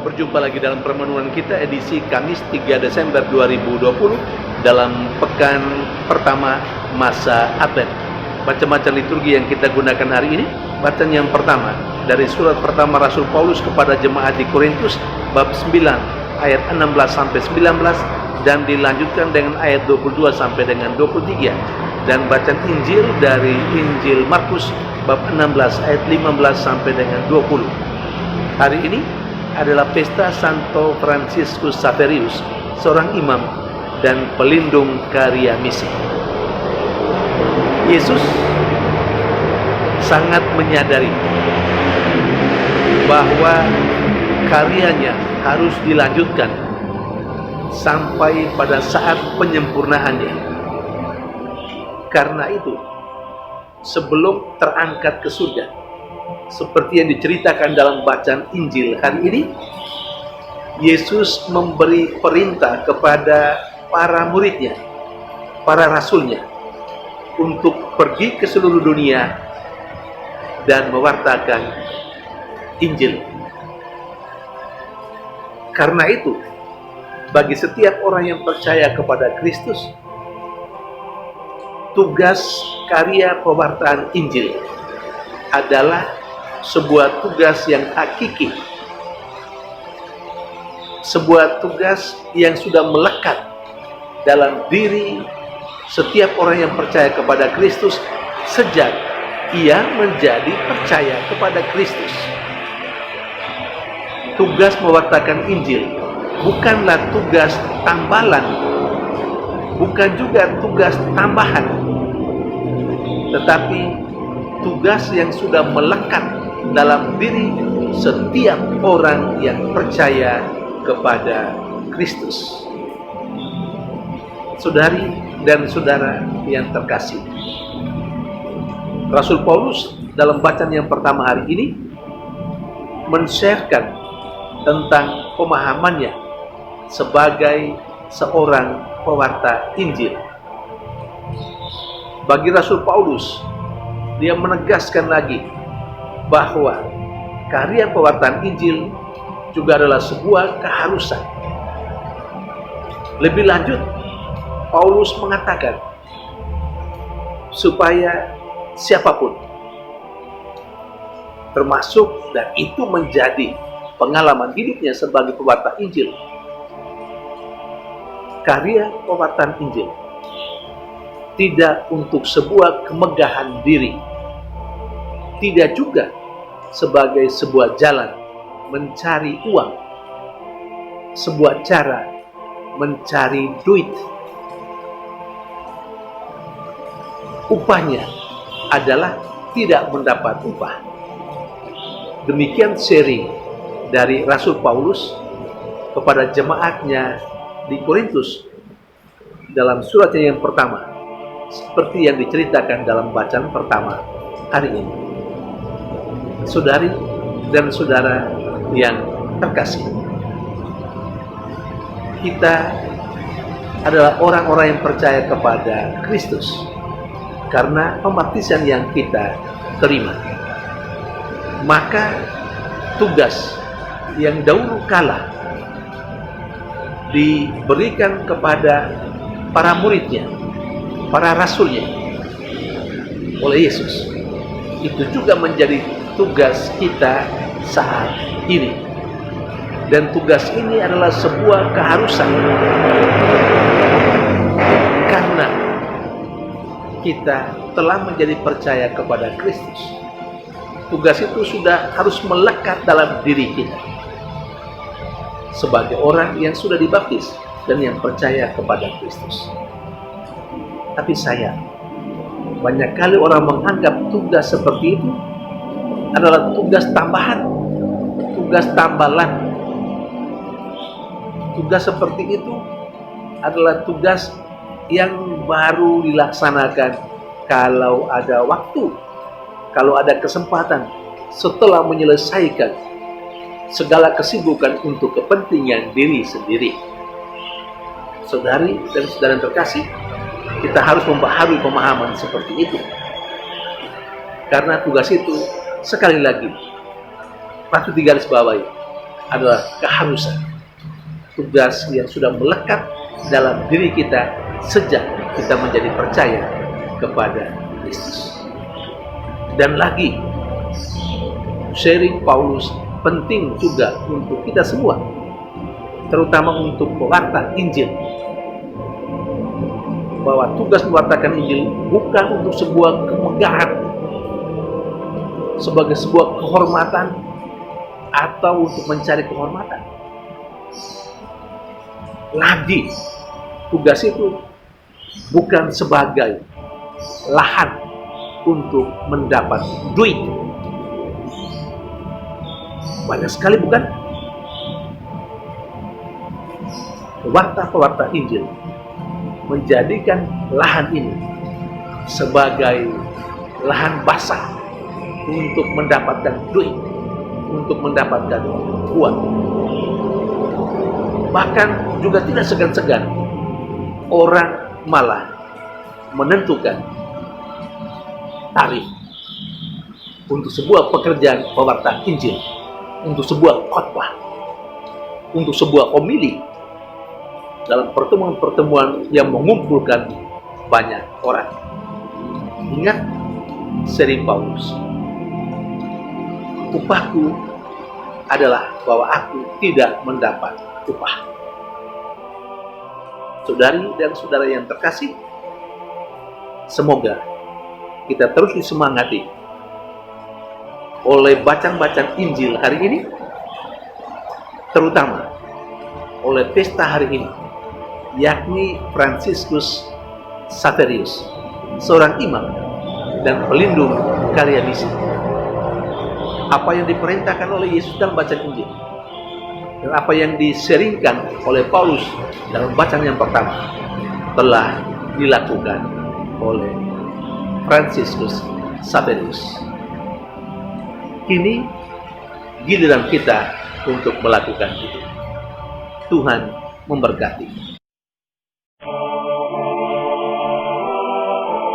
Berjumpa lagi dalam permenungan kita edisi Kamis 3 Desember 2020 dalam pekan pertama masa Advent. Macam-macam liturgi yang kita gunakan hari ini. Bacaan yang pertama dari surat pertama Rasul Paulus kepada jemaat di Korintus bab 9 ayat 16 sampai 19 dan dilanjutkan dengan ayat 22 sampai dengan 23, dan bacaan Injil dari Injil Markus bab 16 ayat 15 sampai dengan 20. Hari ini adalah pesta Santo Fransiskus Xaverius, seorang imam dan pelindung karya misi. Yesus sangat menyadari bahwa karyanya harus dilanjutkan sampai pada saat penyempurnaannya. Karena itu, sebelum terangkat ke surga, seperti yang diceritakan dalam bacaan Injil hari ini, Yesus memberi perintah kepada para muridnya, para rasulnya, untuk pergi ke seluruh dunia dan mewartakan Injil. Karena itu, bagi setiap orang yang percaya kepada Kristus, tugas karya pewartaan Injil adalah sebuah tugas yang hakiki, sebuah tugas yang sudah melekat dalam diri setiap orang yang percaya kepada Kristus sejak ia menjadi percaya kepada Kristus. Tugas mewartakan Injil bukanlah tugas tambalan, bukan juga tugas tambahan, tetapi tugas yang sudah melekat dalam diri setiap orang yang percaya kepada Kristus. Saudari dan saudara yang terkasih, Rasul Paulus dalam bacaan yang pertama hari ini men-sharekan tentang pemahamannya sebagai seorang pewarta Injil. Bagi Rasul Paulus, dia menegaskan lagi bahwa karya pewartaan Injil juga adalah sebuah keharusan. Lebih lanjut, Paulus mengatakan supaya siapapun, termasuk dan itu menjadi pengalaman hidupnya sebagai pewarta Injil, karya pewartaan Injil tidak untuk sebuah kemegahan diri, tidak juga sebagai sebuah jalan mencari uang, sebuah cara mencari duit. Upahnya adalah tidak mendapat upah. Demikian sharing dari Rasul Paulus kepada jemaatnya di Korintus dalam suratnya yang pertama, seperti yang diceritakan dalam bacaan pertama hari ini. Saudari dan saudara yang terkasih, kita adalah orang-orang yang percaya kepada Kristus karena pembaptisan yang kita terima. Maka tugas yang dahulu kala diberikan kepada para muridnya, para rasulnya oleh Yesus, itu juga menjadi tugas kita saat ini. Dan tugas ini adalah sebuah keharusan karena kita telah menjadi percaya kepada Kristus. Tugas itu sudah harus melekat dalam diri kita sebagai orang yang sudah dibaptis dan yang percaya kepada Kristus. Tapi sayang, banyak kali orang menganggap tugas seperti itu adalah tugas tambahan, tugas tambalan. Tugas seperti itu adalah tugas yang baru dilaksanakan kalau ada waktu, kalau ada kesempatan, setelah menyelesaikan segala kesibukan untuk kepentingan diri sendiri. Saudari dan saudara terkasih, kita harus membaharui pemahaman seperti itu. Karena tugas itu, sekali lagi, patut digarisbawahi, adalah keharusan, tugas yang sudah melekat dalam diri kita sejak kita menjadi percaya kepada Kristus. Dan lagi, sharing Paulus penting juga untuk kita semua, terutama untuk pewarta Injil, bahwa tugas mewartakan Injil bukan untuk sebuah kemegahan, sebagai sebuah kehormatan, atau untuk mencari kehormatan. Lagi, tugas itu bukan sebagai lahan untuk mendapat duit. Banyak sekali bukan? Pewarta-pewarta Injil menjadikan lahan ini sebagai lahan basah untuk mendapatkan duit, untuk mendapatkan uang. Bahkan juga tidak segan-segan orang malah menentukan tarif untuk sebuah pekerjaan pewarta Injil, untuk sebuah khotbah, untuk sebuah homili dalam pertemuan-pertemuan yang mengumpulkan banyak orang. Ingat seri Paulus, upahku adalah bahwa aku tidak mendapat upah. Saudari dan saudara yang terkasih, semoga kita terus disemangati oleh bacaan-bacaan Injil hari ini, terutama oleh pesta hari ini, yakni Fransiskus Xaverius, seorang imam dan pelindung karya misi. Apa yang diperintahkan oleh Yesus dalam bacaan Injil dan apa yang diseringkan oleh Paulus dalam bacaan yang pertama telah dilakukan oleh Fransiskus Xaverius. Kini giliran kita untuk melakukan itu. Tuhan memberkati.